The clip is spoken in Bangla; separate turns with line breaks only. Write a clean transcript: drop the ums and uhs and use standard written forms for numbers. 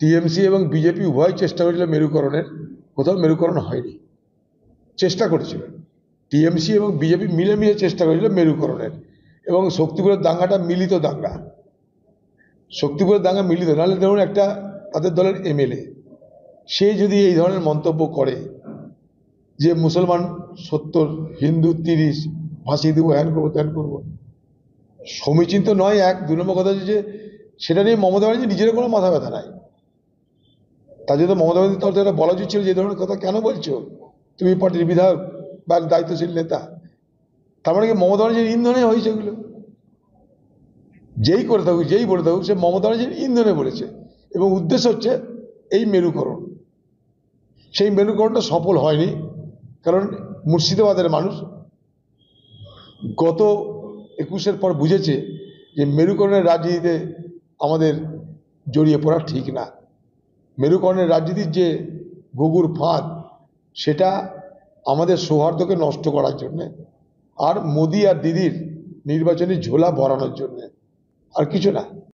টিএমসি এবং বিজেপি উভয় চেষ্টা করেছিল মেরুকরণের, কোথাও মেরুকরণ হয়নি। চেষ্টা করেছিল টিএমসি এবং বিজেপি মিলেমিশে চেষ্টা করেছিল মেরুকরণের, এবং শক্তিপুরের দাঙ্গাটা মিলিত দাঙ্গা, শক্তিপুরের দাঙ্গা মিলিত। নাহলে ধরুন একটা তাদের দলের এমএলএ সে যদি এই ধরনের মন্তব্য করে যে মুসলমান 70, হিন্দু 30, ফাঁসিয়ে দেবো, হ্যান করবো ত্যান করবো, সমীচীন তো নয়। এক 2 নম্বর কথা হচ্ছে যে সেটা নিয়ে মমতা ব্যানার্জি নিজেরও কোনো মাথা ব্যথা নাই। তা যেহেতু মমতা ব্যানার্জি তখন এটা বলা উচিত ছিল যে ধরনের কথা কেন বলছো, তুমি পার্টির বিধায়ক বা দায়িত্বশীল নেতা। তার মানে কি মমতা ব্যানার্জির ইন্ধনে হয়েছে এগুলো? যেই করে থাকুক, যেই বলে থাকুক, সে মমতা ব্যানার্জির ইন্ধনে বলেছে, এবং উদ্দেশ্য হচ্ছে এই মেরুকরণ। সেই মেরুকরণটা সফল হয়নি, কারণ মুর্শিদাবাদের মানুষ গত 21-এর পর বুঝেছে যে মেরুকরণের রাজনীতিতে আমাদের জড়িয়ে পড়া ঠিক না। মেরুকরণের রাজনীতির যে ঘুঘুর ফাঁদ, সেটা আমাদের সৌহার্দ্যকে নষ্ট করার জন্যে, আর মোদি আর দিদির নির্বাচনী ঝোলা ভরানোর জন্যে, আর কিছু না।